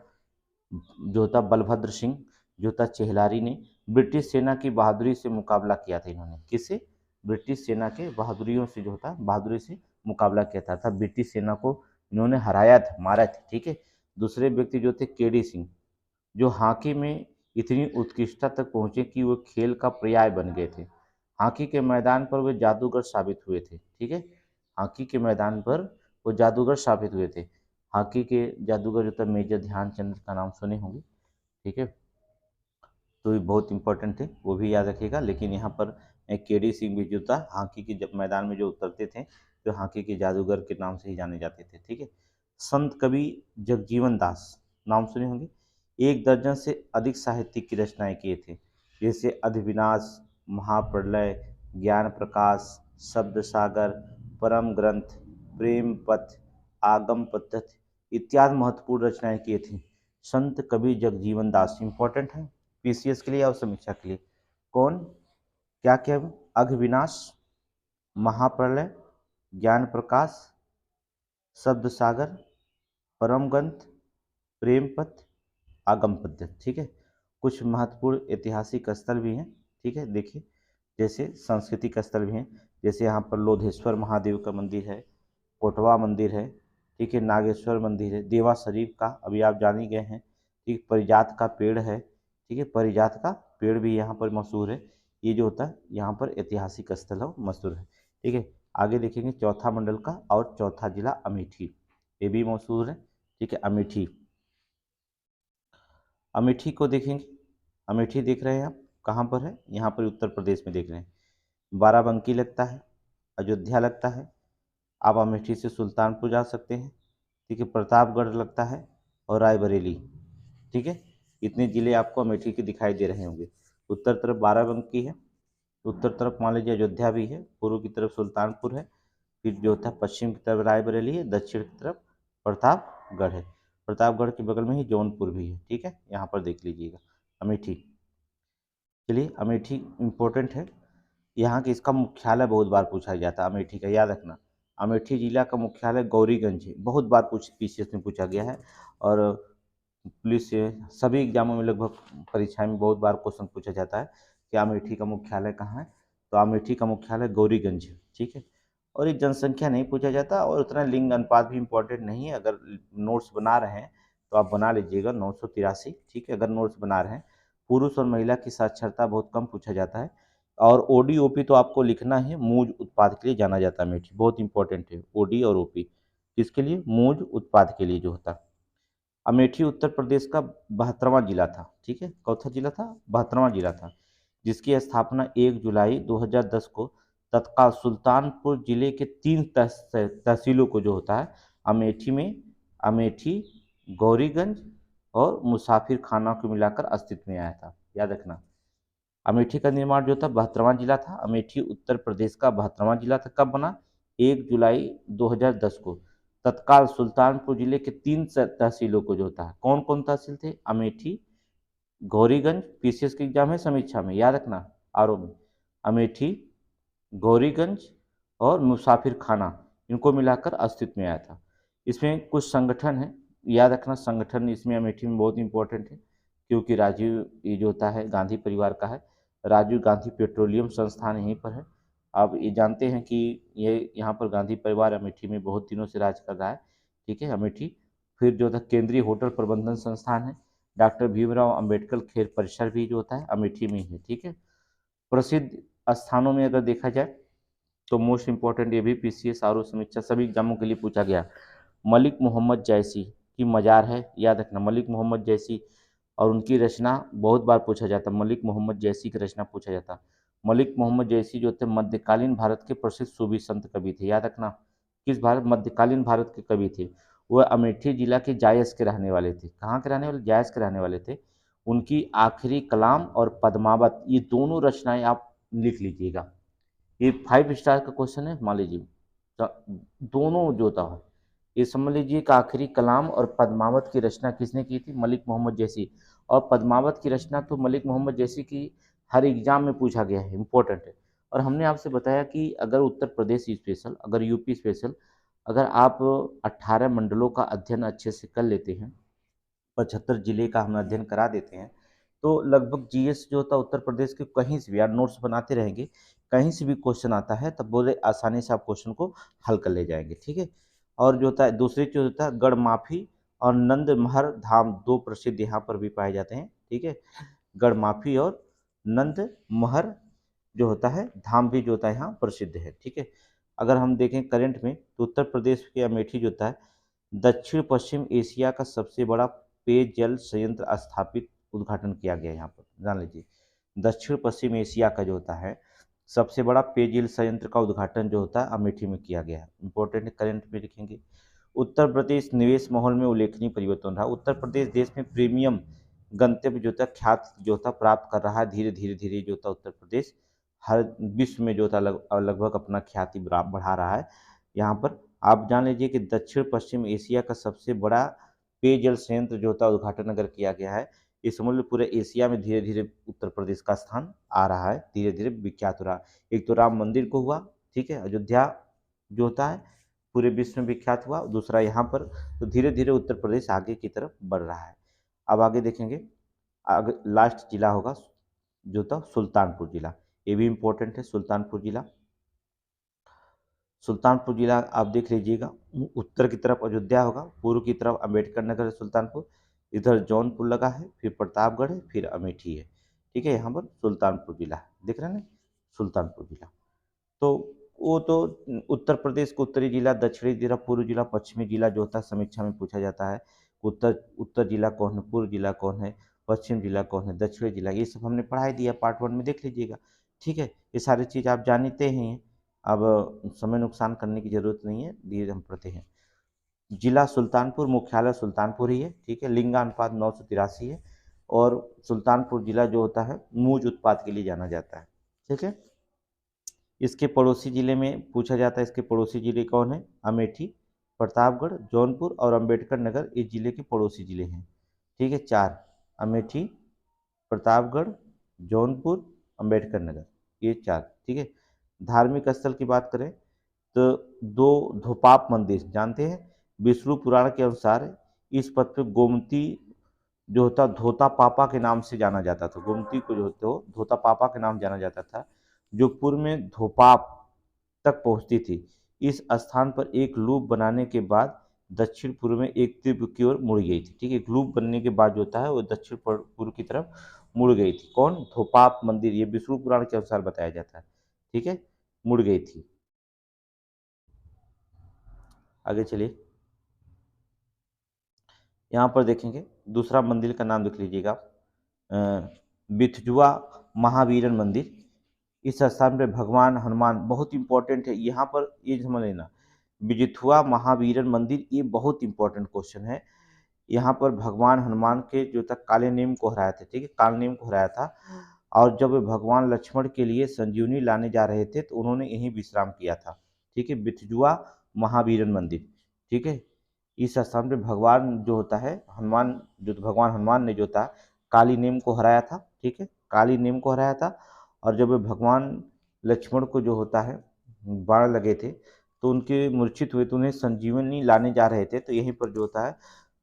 जो था बलभद्र सिंह जो था चेहलारी ने। ब्रिटिश सेना की बहादुरी से मुकाबला किया था इन्होंने, किसे, ब्रिटिश सेना के बहादुरियों से जो था बहादुरी से मुकाबला किया था, अर्थात ब्रिटिश सेना को इन्होंने हराया था, मारा था, ठीक है। दूसरे व्यक्ति जो थे केडी सिंह, जो हॉकी में इतनी उत्कृष्टता तक पहुंचे कि वो खेल का पर्याय बन गए थे। हॉकी के मैदान पर वे जादूगर साबित हुए थे, ठीक है, हॉकी के मैदान पर वो जादूगर साबित हुए थे। हॉकी के जादूगर जो था मेजर ध्यानचंद का नाम सुने होंगे, ठीक है, तो ये बहुत इंपॉर्टेंट थे, वो भी याद रखिएगा। लेकिन यहाँ पर केडी सिंह भी जो था हॉकी के जब मैदान में जो उतरते थे तो हॉकी के जादूगर के नाम से ही जाने जाते थे, ठीक है। संत कवि जगजीवन दास, नाम सुने होंगे, 1 दर्जन से अधिक साहित्य की रचनाएं किए थे, जैसे अधिविनाश, महाप्रलय, ज्ञान प्रकाश, शब्द सागर, परम ग्रंथ, प्रेम पथ, आगम पद्धति इत्यादि महत्वपूर्ण रचनाएं किए थे संत कवि जगजीवन दास। इंपॉर्टेंट है पीसीएस के लिए और समीक्षा के लिए। कौन, क्या क्या, अघविनाश, महाप्रलय, ज्ञान प्रकाश, शब्द सागर, परम ग्रंथ, प्रेम पथ, आगम पद्धति, ठीक है। कुछ महत्वपूर्ण ऐतिहासिक स्थल भी हैं, ठीक है, देखिए, जैसे सांस्कृतिक स्थल भी हैं, जैसे यहाँ पर लोधेश्वर महादेव का मंदिर है, कोटवा मंदिर है, ठीक है, नागेश्वर मंदिर है, देवा शरीफ का अभी आप जान ही गए हैं, ठीक, परिजात का पेड़ है, ठीक है, परिजात का पेड़ भी यहाँ पर मशहूर है। ये जो होता है यहाँ पर ऐतिहासिक स्थल है मशहूर है, ठीक है। आगे देखेंगे चौथा मंडल का और चौथा जिला अमेठी, ये भी मशहूर है, ठीक है, अमेठी। अमेठी को देखेंगे, अमेठी देख रहे हैं आप कहाँ पर है, यहाँ पर उत्तर प्रदेश में देख रहे हैं। बाराबंकी लगता है, अयोध्या लगता है, आप अमेठी से सुल्तानपुर जा सकते हैं, ठीक है, प्रतापगढ़ लगता है और रायबरेली, ठीक है। इतने ज़िले आपको अमेठी के दिखाई दे रहे होंगे। उत्तर तरफ बाराबंकी है, उत्तर तरफ मान लीजिए अयोध्या भी है, पूर्व की तरफ सुल्तानपुर है, फिर जो था पश्चिम की तरफ रायबरेली है, दक्षिण की तरफ प्रतापगढ़ है, प्रतापगढ़ के बगल में ही जौनपुर भी है, ठीक है, यहाँ पर देख लीजिएगा अमेठी। चलिए अमेठी इम्पोर्टेंट है, यहाँ के इसका मुख्यालय बहुत बार पूछा जाता है अमेठी का, याद रखना। अमेठी जिला का मुख्यालय गौरीगंज है, बहुत बार पीसीएस में पूछा गया है और पुलिस से सभी एग्जामों में लगभग परीक्षा में बहुत बार क्वेश्चन पूछा जाता है कि अमेठी का मुख्यालय कहाँ है, तो अमेठी का मुख्यालय गौरीगंज है, ठीक है। और ये जनसंख्या नहीं पूछा जाता और उतना लिंग अनुपात भी इम्पोर्टेंट नहीं है। अगर नोट्स बना रहे हैं तो आप बना लीजिएगा 983, ठीक है, अगर नोट्स बना रहे हैं। पुरुष और महिला की साक्षरता बहुत कम पूछा जाता है और ओडी ओपी तो आपको लिखना है, मूज उत्पाद के लिए जाना जाता है अमेठी, बहुत इंपॉर्टेंट है ओडी और ओपी, किसके लिए, मूज उत्पाद के लिए जो होता है। अमेठी उत्तर प्रदेश का 72वां जिला था, ठीक है, कौथा जिला था, 72वां जिला था, जिसकी स्थापना 1 जुलाई 2010 को तत्काल सुल्तानपुर जिले के 3 तहसीलों को जो होता है अमेठी में, अमेठी, गौरीगंज और मुसाफिर खाना को मिलाकर अस्तित्व में आया था, याद रखना। अमेठी का निर्माण जो था 72वां जिला था, अमेठी उत्तर प्रदेश का 72वां जिला था, कब बना, 1 जुलाई 2010 को तत्काल सुल्तानपुर जिले के 3 तहसीलों को जो होता है, कौन कौन तहसील थे, अमेठी, गौरीगंज, पीसीएस के एग्जाम है समीक्षा में याद रखना, आरओ में, अमेठी, गौरीगंज और मुसाफिर खाना, इनको मिलाकर अस्तित्व में आया था। इसमें कुछ संगठन है, याद रखना संगठन इसमें अमेठी में बहुत इंपॉर्टेंट है, क्योंकि राजीव ये जो होता है गांधी परिवार का है। राजीव गांधी पेट्रोलियम संस्थान यहीं पर है। आप ये जानते हैं कि ये यहाँ पर गांधी परिवार अमेठी में बहुत दिनों से राज कर रहा है, ठीक है, अमेठी। फिर जो था केंद्रीय होटल प्रबंधन संस्थान है, डॉक्टर भीमराव अंबेडकर खेल परिसर भी जो होता है अमेठी में ही है, ठीक है। प्रसिद्ध स्थानों में अगर देखा जाए तो मोस्ट इंपॉर्टेंट, ये भी पीसीएस आर समीक्षा सभी एग्जामों के लिए पूछा गया। मलिक मोहम्मद जैसी की मजार है, याद रखना मलिक मोहम्मद जैसी, और उनकी रचना बहुत बार पूछा जाता, मलिक मोहम्मद जैसी की रचना पूछा जाता। मलिक मोहम्मद जैसी जो थे मध्यकालीन भारत के प्रसिद्ध सूफी संत कवि थे, याद रखना किस भारत मध्यकालीन भारत के कवि थे। वह अमेठी जिला के जायस के रहने वाले थे। कहाँ के रहने वाले? जायस के रहने वाले थे। उनकी आखिरी कलाम और पद्मावत, ये दोनों रचनाएं आप लिख लीजिएगा। ये 5 स्टार का क्वेश्चन है, मान लीजिए। तो दोनों जो था, ये समझ लीजिए कि आखिरी कलाम और पद्मावत की रचना किसने की थी? मलिक मोहम्मद जैसी। और पद्मावत की रचना तो मलिक मोहम्मद जैसी की हर एग्जाम में पूछा गया है, इंपॉर्टेंट है। और हमने आपसे बताया कि अगर उत्तर प्रदेश स्पेशल, अगर यूपी स्पेशल, अगर आप 18 मंडलों का अध्ययन अच्छे से कर लेते हैं, 75 जिले का हम अध्ययन करा देते हैं, तो लगभग जीएस जो होता है उत्तर प्रदेश के कहीं से भी, यार नोट्स बनाते रहेंगे, कहीं से भी क्वेश्चन आता है तब बोले आसानी से आप क्वेश्चन को हल कर ले जाएंगे, ठीक है। और जो होता है दूसरी चीज होता है गढ़ माफी और नंद महर धाम, दो प्रसिद्ध यहाँ पर भी पाए जाते हैं, ठीक है। गढ़ माफी और नंद महर जो होता है धाम भी जो होता है यहाँ प्रसिद्ध है, ठीक है। अगर हम देखें करंट में तो उत्तर प्रदेश के अमेठी जो होता है दक्षिण पश्चिम एशिया का सबसे बड़ा पेयजल संयंत्र स्थापित उद्घाटन किया गया है यहाँ पर, जान लीजिए। दक्षिण पश्चिम एशिया का जो होता है सबसे बड़ा पेयजल संयंत्र का उद्घाटन जो होता है अमेठी में किया गया है, इंपॉर्टेंट करंट में लिखेंगे। उत्तर प्रदेश निवेश माहौल में उल्लेखनीय परिवर्तन रहा। उत्तर प्रदेश देश में प्रीमियम गंतव्य जो था ख्यात जो था प्राप्त कर रहा है, धीरे धीरे धीरे जो था उत्तर प्रदेश हर विश्व में जो था लगभग अपना ख्याति बढ़ा रहा है। यहाँ पर आप जान लीजिए कि दक्षिण पश्चिम एशिया का सबसे बड़ा पेयजल संयंत्र जो था उद्घाटन अगर किया गया है, इस समझ लो पूरे एशिया में धीरे धीरे उत्तर प्रदेश का स्थान आ रहा है, धीरे धीरे विख्यात हो रहा है। एक तो राम मंदिर को हुआ, ठीक है, अयोध्या जो होता है पूरे विश्व में विख्यात हुआ, दूसरा यहाँ पर, तो धीरे धीरे उत्तर प्रदेश आगे की तरफ बढ़ रहा है। अब आगे देखेंगे, आगे लास्ट जिला होगा जो था सुल्तानपुर जिला, ये भी इम्पोर्टेंट है। सुल्तानपुर जिला, सुल्तानपुर जिला आप देख लीजिएगा, उत्तर की तरफ अयोध्या होगा, पूर्व की तरफ अम्बेडकर नगर है सुल्तानपुर, इधर जौनपुर लगा है, फिर प्रतापगढ़ है, फिर अमेठी है, ठीक है। यहाँ पर सुल्तानपुर जिला है, देख रहे हैं ना, सुल्तानपुर जिला। तो वो तो उत्तर प्रदेश का उत्तरी जिला, दक्षिणी जिला, पूर्व जिला, पश्चिमी जिला जो होता है समीक्षा में पूछा जाता है। उत्तर उत्तर जिला कौन है, पूर्व जिला कौन है, पश्चिम जिला कौन है, दक्षिणी जिला, ये सब हमने पढ़ाई दिया, पार्ट 1 में देख लीजिएगा, ठीक है। ये सारी चीज़ आप जानते ही हैं, अब समय नुकसान करने की जरूरत नहीं है, धीरे हम पढ़ते हैं। जिला सुल्तानपुर, मुख्यालय सुल्तानपुर ही है, ठीक है। लिंगानुपात 983 है, और सुल्तानपुर जिला जो होता है मूज उत्पाद के लिए जाना जाता है, ठीक है। इसके पड़ोसी जिले में पूछा जाता है, इसके पड़ोसी जिले कौन है? अमेठी, प्रतापगढ़, जौनपुर और अंबेडकर नगर, इस जिले के पड़ोसी जिले हैं, ठीक है। 4, अमेठी, प्रतापगढ़, जौनपुर, अंबेडकर नगर, ये 4, ठीक है। धार्मिक स्थल की बात करें तो 2 धोपाप मंदिर जानते हैं, विष्णु पुराण के अनुसार इस पथ पे गोमती जो होता धोता पापा के नाम से जाना जाता था, गोमती को जो होते हो धोता पापा के नाम जाना जाता था, जो पूर्व में धोपाप तक पहुंचती थी। इस स्थान पर एक लूप बनाने के बाद दक्षिण पूर्व में एक तीव्र की ओर मुड़ गई थी, ठीक है। एक लूप बनने के बाद जो होता है वो दक्षिण पूर्व की तरफ मुड़ गई थी। कौन? धोपाप मंदिर, ये विष्णु पुराण के अनुसार बताया जाता है, ठीक है, मुड़ गई थी। आगे चलिए, यहाँ पर देखेंगे दूसरा मंदिर का नाम देख लीजिएगा, बिथजुआ महावीरन मंदिर। इस स्थान पर भगवान हनुमान, बहुत इंपॉर्टेंट है यहाँ पर, ये समझ लेना, बिजिथुआ महावीरन मंदिर, ये बहुत इंपॉर्टेंट क्वेश्चन है। यहाँ पर भगवान हनुमान के जो था काले नीम को हराया था, ठीक है, काल नीम को हराया था, और जब वे भगवान लक्ष्मण के लिए संजीवनी लाने जा रहे थे तो उन्होंने यहीं विश्राम किया था, ठीक है। बिथजुआ महावीरन मंदिर, ठीक है। इस स्थान पे भगवान जो होता है हनुमान, जो भगवान हनुमान ने जो था काली नीम को हराया था, ठीक है, काली नीम को हराया था, और जब वे भगवान लक्ष्मण को जो होता है बाण लगे थे तो उनके मूर्छित हुए तो उन्हें संजीवनी लाने जा रहे थे, तो यहीं पर जो होता है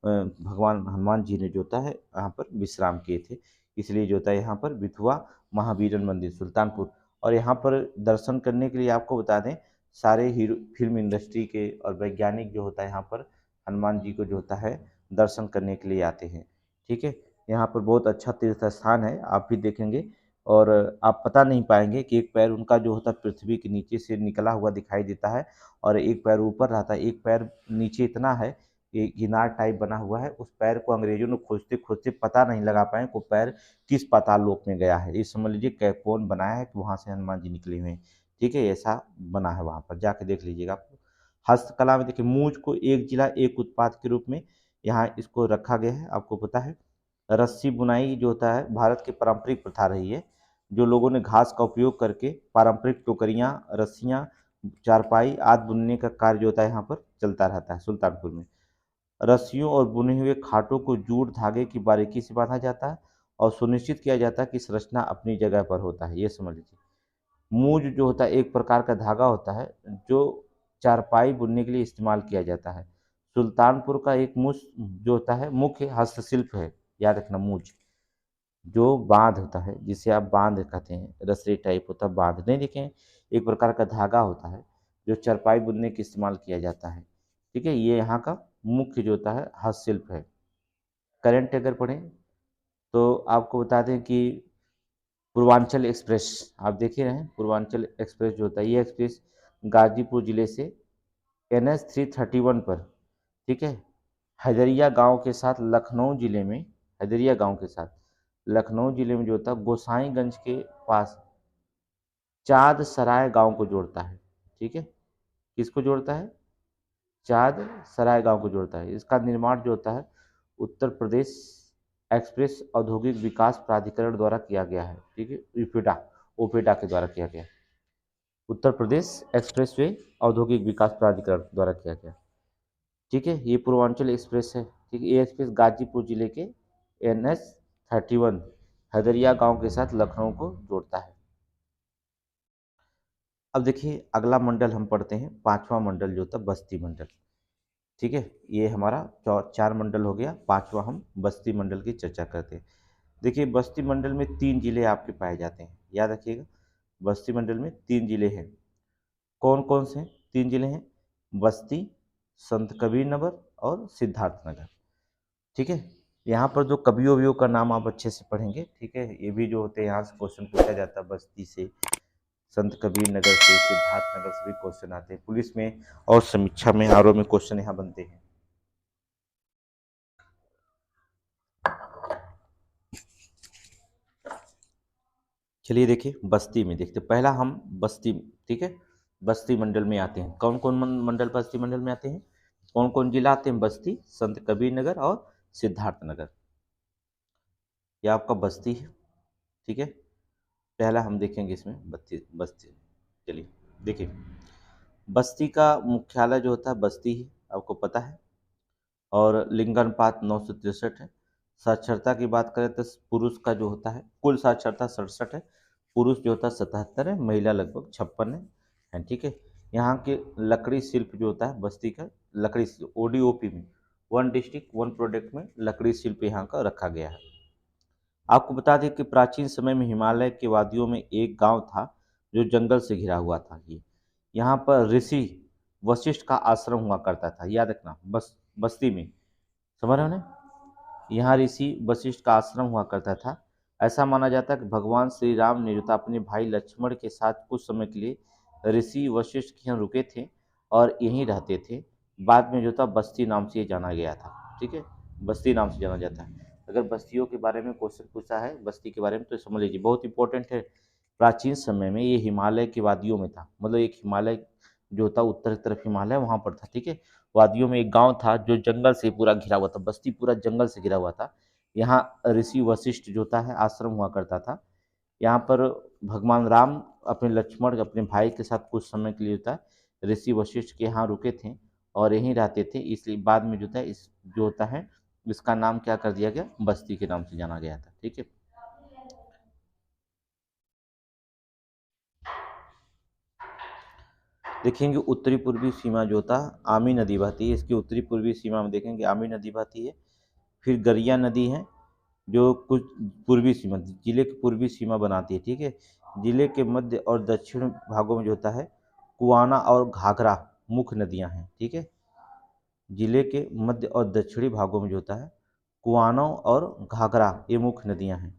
भगवान हनुमान जी ने जो होता है यहाँ पर विश्राम किए थे। इसलिए जो होता है यहाँ पर बिथुआ महावीरन मंदिर सुल्तानपुर। और यहाँ पर दर्शन करने के लिए आपको बता दें, सारे हीरो फिल्म इंडस्ट्री के और वैज्ञानिक जो होता है यहाँ पर हनुमान जी को जो होता है दर्शन करने के लिए आते हैं। ठीक है, यहाँ पर बहुत अच्छा तीर्थ स्थान है, आप भी देखेंगे और आप पता नहीं पाएंगे कि एक पैर उनका जो होता है पृथ्वी के नीचे से निकला हुआ दिखाई देता है और एक पैर ऊपर रहता है। एक पैर नीचे इतना है कि गिनार टाइप बना हुआ है, उस पैर को अंग्रेजों ने खोजते खोजते पता नहीं लगा पाए वो पैर किस पाताल लोक में गया है। ये समझ लीजिए कौन बनाया है कि वहाँ से हनुमान जी निकले हुए हैं। ठीक है, ऐसा बना है, वहाँ पर जाके देख लीजिएगा आप। हस्तकला में देखिए, मूंज को एक जिला एक उत्पाद के रूप में यहाँ इसको रखा गया है। आपको पता है रस्सी बुनाई जो होता है भारत की पारंपरिक प्रथा रही है, जो लोगों ने घास का उपयोग करके पारंपरिक टोकरियाँ, रस्सियाँ, चारपाई आदि बुनने का कार्य जो होता है यहाँ पर चलता रहता है सुल्तानपुर में। रस्सियों और बुने हुए खाटों को जूट धागे की बारीकी से बांधा जाता है और सुनिश्चित किया जाता है कि संरचना अपनी जगह पर होता है, ये समझ लीजिए। मूज जो होता है एक प्रकार का धागा होता है जो चारपाई बुनने के लिए इस्तेमाल किया जाता है। सुल्तानपुर का एक मुस जो होता है मुख्य हस्तशिल्प है, याद रखना मूज जो बांध होता है, जिसे आप बांध कहते हैं, रस्सी टाइप होता है, बांध नहीं देखें, एक प्रकार का धागा होता है जो चारपाई बुनने के इस्तेमाल किया जाता है। ठीक है, ये यहाँ का मुख्य जो होता है हस्तशिल्प है। करंट अगर पढ़ें तो आपको बता दें कि पूर्वांचल एक्सप्रेस आप देख ही रहे हैं, पूर्वांचल एक्सप्रेस जो होता है ये एक्सप्रेस गाजीपुर जिले से NH 331 पर, ठीक है, हैदरिया गांव के साथ लखनऊ जिले में, हैदरिया गांव के साथ लखनऊ जिले में जो होता है गोसाईगंज के पास चाँद सराय गांव को जोड़ता है। ठीक है, किसको जोड़ता है? चाँद सराय गांव को जोड़ता है। इसका निर्माण जो होता है उत्तर प्रदेश एक्सप्रेस औद्योगिक विकास प्राधिकरण द्वारा किया गया है। ठीक है, यूपीडा ओपेडा के द्वारा किया गया, उत्तर प्रदेश एक्सप्रेसवे औद्योगिक विकास प्राधिकरण द्वारा किया गया। ठीक है, ये पूर्वांचल एक्सप्रेस है। ठीक है, ये एक्सप्रेस गाजीपुर जिले के NH 31 हदरिया गांव के साथ लखनऊ को जोड़ता है। अब देखिए अगला मंडल हम पढ़ते हैं, पांचवा मंडल जो होता है बस्ती मंडल। ठीक है, ये हमारा चार मंडल हो गया, पांचवा हम बस्ती मंडल की चर्चा करते हैं। देखिए बस्ती मंडल में 3 जिले आपके पाए जाते हैं, याद रखिएगा, बस्ती मंडल में 3 जिले हैं। कौन कौन से 3 जिले हैं? बस्ती, संत कबीर नगर और सिद्धार्थ नगर। ठीक है, यहाँ पर जो कवियों ववियों का नाम आप अच्छे से पढ़ेंगे। ठीक है, ये भी जो होते हैं यहाँ से क्वेश्चन पूछा जाता है, बस्ती से, संत कबीर नगर से, सिद्धार्थ नगर से भी क्वेश्चन आते हैं पुलिस में और समीक्षा में, आरओ में क्वेश्चन यहाँ बनते हैं। चलिए देखिए बस्ती में देखते, पहला हम बस्ती, ठीक है, बस्ती मंडल में आते हैं। कौन कौन मंडल बस्ती मंडल में आते हैं? कौन कौन जिला आते हैं? बस्ती, संत कबीर नगर और सिद्धार्थ नगर। यह आपका बस्ती है। ठीक है, पहला हम देखेंगे इसमें बस्ती बस्ती। चलिए देखिए, बस्ती का मुख्यालय जो होता है बस्ती ही, आपको पता है, और लिंगानुपात 963 है। साक्षरता की बात करें तो पुरुष का जो होता है कुल साक्षरता 67 है, पुरुष जो होता है 77 है, महिला लगभग 56 है। ठीक है, यहाँ के लकड़ी शिल्प जो होता है बस्ती का, लकड़ी ODOP में, वन डिस्ट्रिक्ट वन प्रोडक्ट में लकड़ी शिल्प यहाँ का रखा गया है। आपको बता दें कि प्राचीन समय में हिमालय के वादियों में एक गांव था जो जंगल से घिरा हुआ था। ये यहाँ पर ऋषि वशिष्ठ का आश्रम हुआ करता था, याद रखना, बस्ती में, समझ रहे हो ना, यहाँ ऋषि वशिष्ठ का आश्रम हुआ करता था। ऐसा माना जाता है कि भगवान श्री राम ने जो था अपने भाई लक्ष्मण के साथ कुछ समय के लिए ऋषि वशिष्ठ के यहाँ रुके थे और यहीं रहते थे। बाद में जो था बस्ती नाम से ये जाना गया था। ठीक है, बस्ती नाम से जाना जाता है। अगर बस्तियों के बारे में क्वेश्चन पूछा है बस्ती के बारे में तो समझ लीजिए, बहुत इंपॉर्टेंट है। प्राचीन समय में ये हिमालय की वादियों में था, मतलब एक हिमालय जो था उत्तर की तरफ हिमालय वहाँ पर था। ठीक है, वादियों में एक गांव था जो जंगल से पूरा घिरा हुआ था, बस्ती पूरा जंगल से घिरा हुआ था। यहाँ ऋषि वशिष्ठ जो था है आश्रम हुआ करता था। यहाँ पर भगवान राम अपने लक्ष्मण अपने भाई के साथ कुछ समय के लिए होता है ऋषि वशिष्ठ के यहाँ रुके थे और यहीं रहते थे, इसलिए बाद में जो था इस जो होता है इसका नाम क्या कर दिया गया, बस्ती के नाम से जाना गया था। ठीक है, देखेंगे उत्तरी पूर्वी सीमा जो होता है आमी नदी बहती है, इसकी उत्तरी पूर्वी सीमा में देखेंगे आमी नदी बहती है। फिर गरिया नदी है जो कुछ पूर्वी सीमा जिले की पूर्वी सीमा बनाती है, ठीक है। जिले के मध्य और दक्षिण भागों में जो होता है कुआना और घाघरा मुख्य नदियां हैं, ठीक है। जिले के मध्य और दक्षिणी भागों में जो होता है कुआनो और घाघरा ये मुख्य नदियां हैं।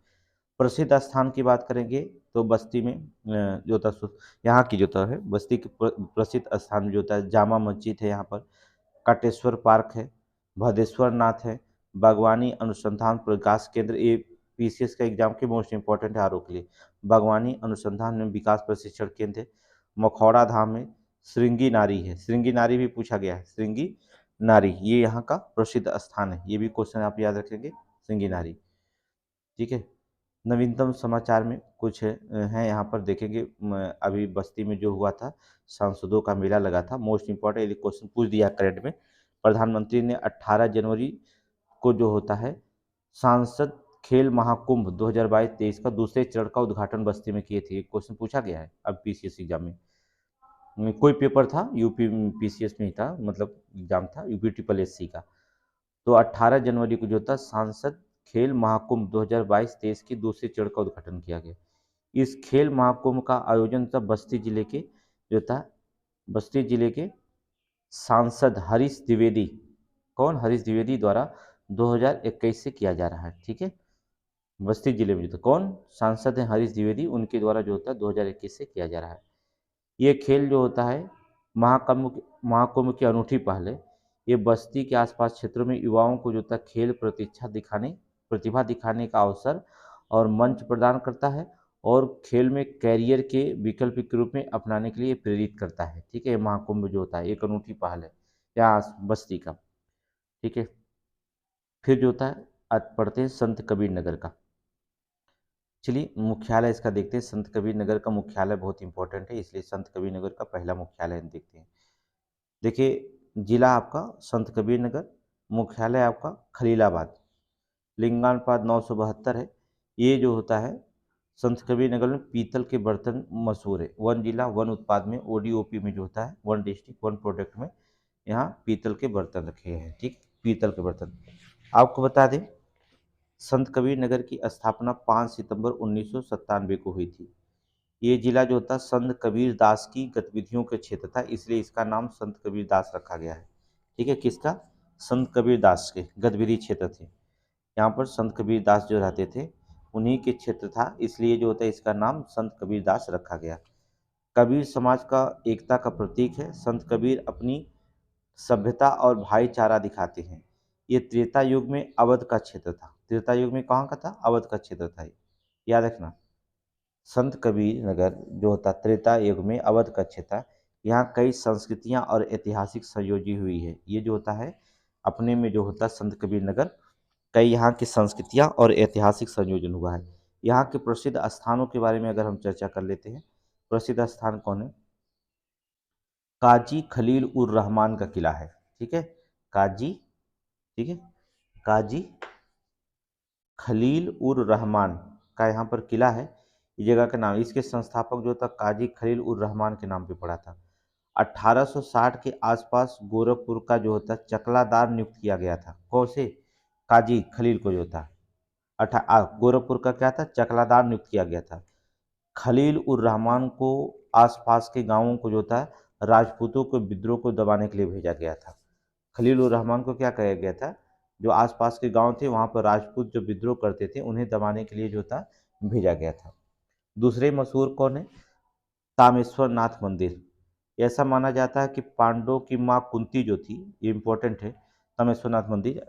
प्रसिद्ध स्थान की बात करेंगे तो बस्ती में जो होता है यहाँ की जो होता है बस्ती के प्रसिद्ध स्थान जो होता है जामा मस्जिद है, यहाँ पर काटेश्वर पार्क है, भदेश्वर नाथ है, बागवानी अनुसंधान प्रकाश केंद्र, ये पीसीएस का एग्जाम के मोस्ट इंपॉर्टेंट है आरओ के लिए। बागवानी अनुसंधान में विकास प्रशिक्षण केंद्र है, मखौड़ा धाम है, श्रृंगी नारी है, श्रृंगी नारी भी पूछा गया है, श्रृंगी नारी ये यहाँ का प्रसिद्ध स्थान है, ये भी क्वेश्चन आप याद रखेंगे श्रृंगी नारी, ठीक है। नवीनतम समाचार में कुछ हैं यहाँ पर देखेंगे अभी बस्ती में जो हुआ था सांसदों का मेला लगा था, मोस्ट इंपॉर्टेंट क्वेश्चन पूछ दिया करंट में। प्रधानमंत्री ने 18 जनवरी को जो होता है सांसद खेल महाकुंभ 2022-23 का दूसरे चरण का उद्घाटन बस्ती में किए थे, क्वेश्चन पूछा गया है अब पीसीएस एग्जाम में। कोई पेपर था यूपी पीसीएस में ही था, मतलब एग्जाम था यूपी ट्रिपल एससी का। तो 18 जनवरी को जो था सांसद खेल महाकुंभ 2022-23 की दूसरे चरण का उद्घाटन किया गया। इस खेल महाकुंभ का आयोजन था बस्ती जिले के जो था बस्ती जिले के सांसद हरीश द्विवेदी, कौन हरीश द्विवेदी द्वारा 2021 से किया जा रहा है, ठीक है। बस्ती जिले में जो था कौन सांसद हैं हरीश द्विवेदी, उनके द्वारा जो होता है 2021 से किया जा रहा है। ये खेल जो होता है महाकुंभ महाकुंभ की अनूठी पहल है। ये बस्ती के आसपास क्षेत्रों में युवाओं को जो होता है खेल प्रतिभा दिखाने का अवसर और मंच प्रदान करता है और खेल में कैरियर के विकल्प के रूप में अपनाने के लिए प्रेरित करता है, ठीक है। महाकुंभ जो होता है एक अनूठी पहल है यहाँ बस्ती का, ठीक है। फिर जो होता है आज पढ़ते हैं संत कबीर नगर का। चलिए मुख्यालय इसका देखते हैं। संत कबीर नगर का मुख्यालय बहुत इंपॉर्टेंट है, इसलिए संत कबीर नगर का पहला मुख्यालय देखते हैं। देखिए जिला आपका संत कबीर नगर, मुख्यालय आपका खलीलाबाद, लिंगानुपात 972 है। ये जो होता है संत कबीर नगर में पीतल के बर्तन मशहूर है। वन जिला वन उत्पाद में ओडीओपी में जो होता है वन डिस्ट्रिक्ट वन प्रोडक्ट में यहाँ पीतल के बर्तन रखे हैं, ठीक। पीतल के बर्तन आपको बता दें संत कबीर नगर की स्थापना 5 सितंबर 1997 को हुई थी। ये जिला जो था संत कबीर दास की गतिविधियों के क्षेत्र था, इसलिए इसका नाम संत कबीर दास रखा गया है, ठीक है। किसका? संत कबीर दास के गतिविधि क्षेत्र थे, यहाँ पर संत कबीर दास जो रहते थे उन्हीं के क्षेत्र था, इसलिए जो होता है इसका नाम संत कबीर दास रखा गया। कबीर समाज का एकता का प्रतीक है। संत कबीर अपनी सभ्यता और भाईचारा दिखाते हैं। ये त्रेता युग में अवध का क्षेत्र था। त्रेता युग में कहाँ का था? अवध का क्षेत्र था, याद रखना। संत कबीर नगर जो होता त्रेता युग में अवध का क्षेत्र था। यहाँ कई संस्कृतियाँ और ऐतिहासिक संयोजी हुई है। ये जो होता है अपने में जो होता संत कबीर नगर कई यहाँ की संस्कृतियाँ और ऐतिहासिक संयोजन हुआ है। यहाँ के प्रसिद्ध स्थानों के बारे में अगर हम चर्चा कर लेते हैं, प्रसिद्ध स्थान कौन है? काजी खलील उर रहमान का किला है, ठीक है। काजी, ठीक है, काजी खलील उर रहमान का यहाँ पर किला है। इस जगह का नाम, इसके संस्थापक जो था काजी खलील उर रहमान के नाम पे पड़ा था। 1860 के आसपास गोरखपुर का जो होता चकलादार नियुक्त किया गया था। कौन से? काजी खलील को जो था गोरखपुर का क्या था? चकलादार नियुक्त किया गया था। खलील उर रहमान को आसपास के गांवों को जो था राजपूतों को विद्रोह को दबाने के लिए भेजा गया था। खलील उर रहमान को क्या कहा गया था? जो आसपास के गांव थे वहां पर राजपूत जो विद्रोह करते थे उन्हें दबाने के लिए जो था भेजा गया था। दूसरे मशहूर कौन है? तामेश्वर नाथ मंदिर। ऐसा माना जाता है कि पांडवों की माँ कुंती जो थी, ये इंपॉर्टेंट है, तामेश्वर नाथ मंदिर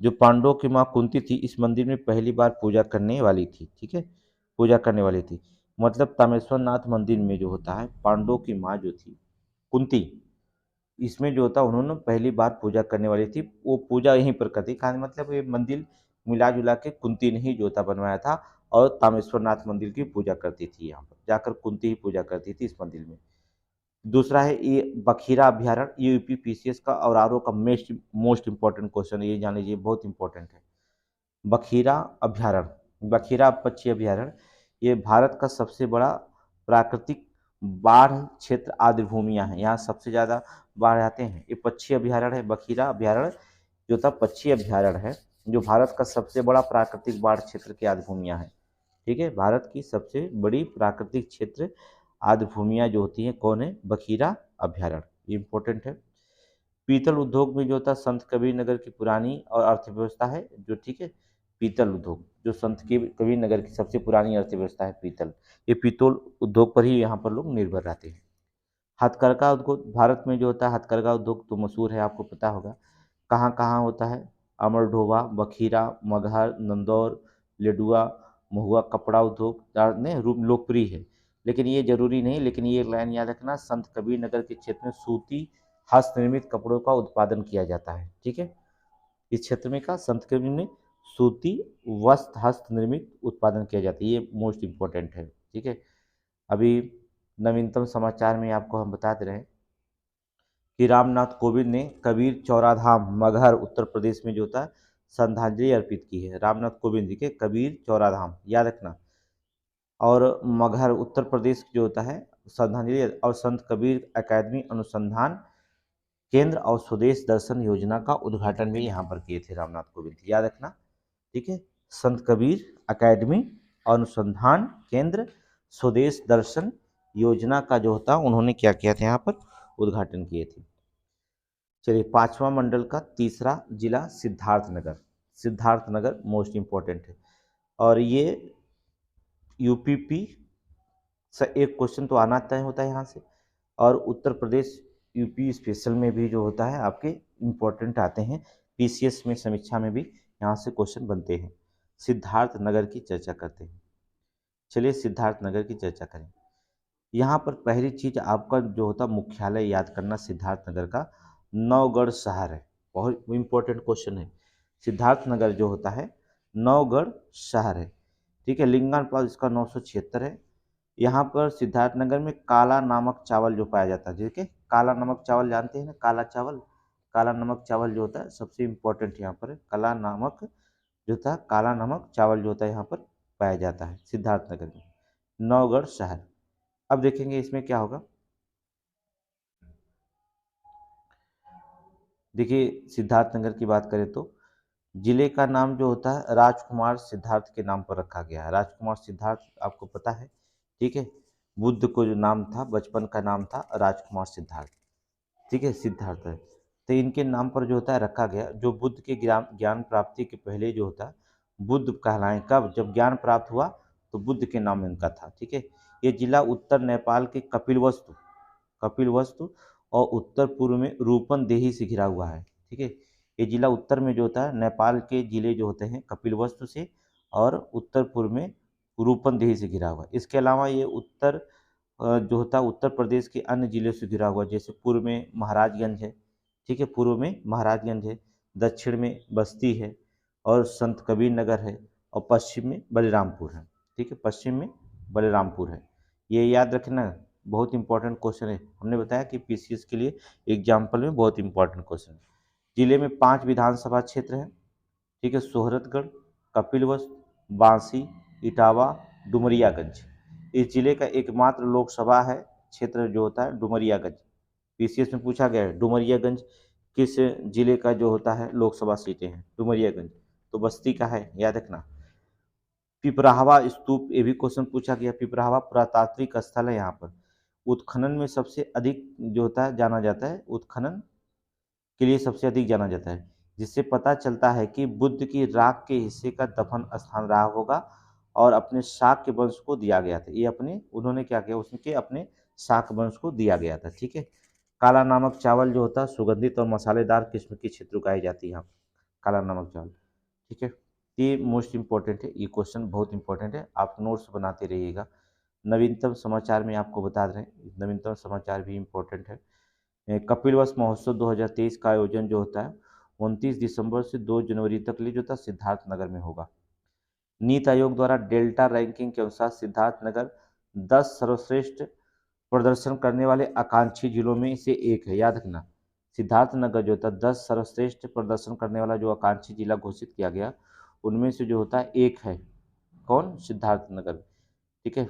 जो पांडवों की माँ कुंती थी इस मंदिर में पहली बार पूजा करने वाली थी, ठीक है, पूजा करने वाली थी। मतलब तामेश्वर नाथ मंदिर में जो होता है पांडवों की माँ जो थी कुंती, इसमें जो होता उन्होंने पहली बार पूजा करने वाली थी, वो पूजा यहीं पर करती। कहा मतलब ये मंदिर मिला जुला के कुंती ने ही जो था बनवाया था और तामेश्वर नाथ मंदिर की पूजा करती थी। यहाँ पर जाकर कुंती ही पूजा करती थी इस मंदिर में। दूसरा है ये बखीरा अभ्यारण्य, ये यूपी पीसीएस का और आरओ का मोस्ट इंपॉर्टेंट क्वेश्चन है, ये जान लीजिए बहुत इंपॉर्टेंट है। बखीरा अभ्यारण्य, बखीरा पक्षी अभ्यारण्य, ये भारत का सबसे बड़ा प्राकृतिक बाढ़ क्षेत्र आर्द्र भूमियाँ हैं, यहाँ सबसे ज़्यादा बाढ़ आते हैं। ये पक्षी अभयारण्य है, बखीरा अभयारण्य जो था पक्षी अभयारण्य है, जो भारत का सबसे बड़ा प्राकृतिक बाढ़ क्षेत्र की आर्द्र भूमियाँ हैं। ठीक है, भारत की सबसे बड़ी प्राकृतिक क्षेत्र आर्द्र भूमियाँ जो होती हैं कौन है, बखीरा अभयारण्य, ये इंपॉर्टेंट है। पीतल उद्योग में जो था संत कबीर नगर की पुरानी और अर्थव्यवस्था है जो, ठीक है, पीतल उद्योग जो संत कबीर नगर की सबसे पुरानी अर्थव्यवस्था है पीतल, ये पीतल उद्योग पर ही यहाँ पर लोग निर्भर रहते हैं। हथकरघा उद्योग भारत में जो होता है, हथकरघा उद्योग तो मशहूर है, आपको पता होगा। कहाँ कहाँ होता है, अमरढोवा, बखीरा, मगहर, नंदौर, लेडुआ, महुआ कपड़ा उद्योग ने रूप लोकप्रिय है। लेकिन ये जरूरी नहीं, लेकिन ये लाइन याद रखना, संत कबीर नगर के क्षेत्र में सूती हस्तनिर्मित कपड़ों का उत्पादन किया जाता है। ठीक है, इस क्षेत्र में का संत कबीर में सूती वस्त्र हस्तनिर्मित उत्पादन किया जाता है, ये मोस्ट इम्पोर्टेंट है। ठीक है, अभी नवीनतम समाचार में आपको हम बता दे रहे हैं कि रामनाथ कोविंद ने कबीर चौराधाम मगहर उत्तर प्रदेश में जो होता है श्रद्धांजलि अर्पित की है। रामनाथ कोविंद जी के कबीर चौराधाम याद रखना, और मगहर उत्तर प्रदेश जो होता है श्रद्धांजलि, और संत कबीर अकादमी अनुसंधान केंद्र और स्वदेश दर्शन योजना का उद्घाटन भी यहाँ पर किए थे रामनाथ कोविंद, याद रखना। ठीक है, संत कबीर अकादमी अनुसंधान केंद्र स्वदेश दर्शन योजना का जो होता उन्होंने क्या किया था, यहाँ पर उद्घाटन किए थे। चलिए, पांचवा मंडल का तीसरा जिला सिद्धार्थनगर, सिद्धार्थनगर मोस्ट इंपॉर्टेंट है, और ये यूपीपी से एक क्वेश्चन तो आना तय होता है यहाँ से, और उत्तर प्रदेश यूपी स्पेशल में भी जो होता है आपके इम्पोर्टेंट आते हैं, पीसीएस में समीक्षा में भी यहाँ से क्वेश्चन बनते हैं। सिद्धार्थ नगर की चर्चा करते हैं। चलिए सिद्धार्थ नगर की चर्चा करें। यहाँ पर पहली चीज आपका जो होता मुख्यालय याद करना, सिद्धार्थ नगर का नौगढ़ शहर है, बहुत इंपॉर्टेंट क्वेश्चन है। सिद्धार्थ नगर जो होता है नौगढ़ शहर है। ठीक है, लिंगानुपात इसका 976 है। यहाँ पर सिद्धार्थनगर में काला नमक चावल जो पाया जाता है, ठीक है, काला नमक चावल जानते हैं ना, काला चावल, काला नमक चावल जो होता है सबसे इम्पोर्टेंट यहाँ पर है। काला नमक जो होता है, काला नमक चावल जो होता है यहाँ पर पाया जाता है सिद्धार्थनगर में, नौगढ़ शहर। अब देखेंगे इसमें क्या होगा। देखिए सिद्धार्थनगर की बात करें तो जिले का नाम जो होता है राजकुमार सिद्धार्थ के नाम पर रखा गया है। राजकुमार सिद्धार्थ आपको पता है, ठीक है, बुद्ध को जो नाम था, बचपन का नाम था राजकुमार सिद्धार्थ। ठीक है, सिद्धार्थ है तो इनके नाम पर जो होता है रखा गया, जो बुद्ध के ज्ञान ज्ञान प्राप्ति के पहले जो होता है बुद्ध कहलाए, कब, जब ज्ञान प्राप्त हुआ तो बुद्ध के नाम इनका था। ठीक है, ये जिला उत्तर नेपाल के कपिलवस्तु, कपिलवस्तु और उत्तर पूर्व में रूपनदेही से घिरा हुआ है। ठीक है, ये जिला उत्तर में जो होता है नेपाल के जिले जो होते हैं कपिलवस्तु से, और उत्तर पूर्व में रूपनदेही से घिरा हुआ है। इसके अलावा ये उत्तर जो होता है उत्तर प्रदेश के अन्य जिलों से घिरा हुआ है, जैसे पूर्व में महाराजगंज है, ठीक है, पूर्व में महाराजगंज है, दक्षिण में बस्ती है, और संत कबीर नगर है, और पश्चिम में बलरामपुर है। ठीक है, पश्चिम में बलरामपुर है। ये याद रखना, बहुत इंपॉर्टेंट क्वेश्चन है, हमने बताया कि पीसीएस के लिए एग्जाम्पल में बहुत इंपॉर्टेंट क्वेश्चन है। जिले में 5 विधानसभा क्षेत्र हैं। ठीक है, सोहरतगढ़, कपिलवस्तु, बांसी, इटावा, डुमरियागंज। इस जिले का एकमात्र लोकसभा है क्षेत्र जो होता है डुमरियागंज। पीसीएस में पूछा गया है डुमरियागंज किस जिले का जो होता है लोकसभा सीटें हैं, डुमरियागंज तो बस्ती का है, याद रखना। पिपराहवा स्तूप, ये भी क्वेश्चन पूछा गया। पिपराहवा पुरातात्विक स्थल है, यहाँ पर उत्खनन में सबसे अधिक जो होता है जाना जाता है, उत्खनन के लिए सबसे अधिक जाना जाता है, जिससे पता चलता है कि बुद्ध की राख के हिस्से का दफन स्थान रहा होगा और अपने शाक्य वंश को दिया गया था। ये अपने उन्होंने क्या किया, उसके अपने शाक्य वंश को दिया गया था। ठीक है, काला नमक चावल जो होता है सुगंधित और मसालेदार किस्म की क्षेत्र उगाई जाती है यहाँ, काला नमक चावल। ठीक है, ये मोस्ट इंपॉर्टेंट है, ये क्वेश्चन बहुत इंपॉर्टेंट है, आप नोट्स बनाते रहिएगा। नवीनतम समाचार में आपको बता रहे हैं, नवीनतम समाचार भी इम्पोर्टेंट है। कपिलवस्तु महोत्सव 2023 का आयोजन जो होता है 29 दिसंबर से 2 जनवरी तक लिए जो था सिद्धार्थ नगर में होगा। नीति आयोग द्वारा डेल्टा रैंकिंग के अनुसार सिद्धार्थ नगर 10 सर्वश्रेष्ठ प्रदर्शन करने वाले आकांक्षी जिलों में से एक है, याद रखना। सिद्धार्थ नगर जो था 10 सर्वश्रेष्ठ प्रदर्शन करने वाला जो आकांक्षी जिला घोषित किया गया, उनमें से जो होता है एक है, कौन, सिद्धार्थ नगर। ठीक है,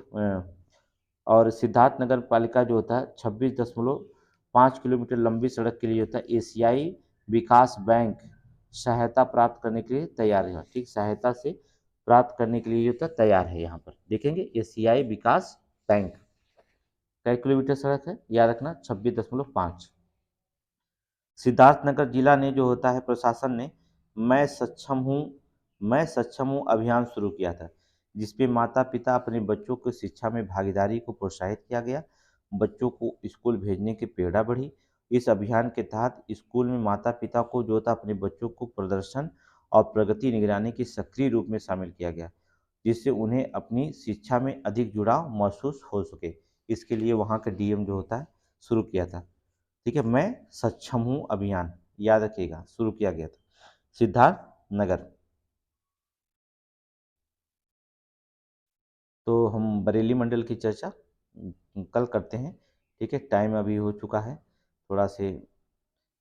और सिद्धार्थ नगर पालिका जो होता है 26.5 किलोमीटर लंबी सड़क के लिए होता है एशियाई विकास बैंक सहायता प्राप्त करने के लिए तैयार है। ठीक, सहायता से प्राप्त करने के लिए होता है तैयार है। यहाँ पर देखेंगे एशियाई विकास बैंक कई किलोमीटर सड़क है, याद रखना 26.5। सिद्धार्थनगर जिला ने जो होता है प्रशासन ने मैं सक्षम हूँ अभियान शुरू किया था, जिसपे माता पिता अपने बच्चों को शिक्षा में भागीदारी को प्रोत्साहित किया गया। बच्चों को स्कूल भेजने की प्रेरणा बढ़ी। इस अभियान के तहत स्कूल में माता पिता को जो था अपने बच्चों को प्रदर्शन और प्रगति निगरानी की सक्रिय रूप में शामिल किया गया, जिससे उन्हें अपनी शिक्षा में अधिक जुड़ाव महसूस हो सके। इसके लिए वहाँ का डीएम जो होता है शुरू किया था। ठीक है, मैं सक्षम हूँ अभियान याद रखिएगा, शुरू किया गया था सिद्धार्थ नगर। तो हम बरेली मंडल की चर्चा कल करते हैं। ठीक है, टाइम अभी हो चुका है थोड़ा से,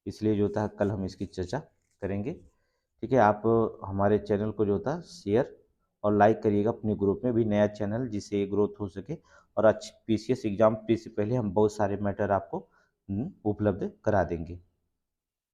इसलिए जो था कल हम इसकी चर्चा करेंगे। ठीक है, आप हमारे चैनल को जो था शेयर और लाइक करिएगा अपने ग्रुप में भी, नया चैनल जिससे ग्रोथ हो सके और अच्छी पीसीएस एग्जाम से पहले हम बहुत सारे मैटर आपको उपलब्ध करा देंगे।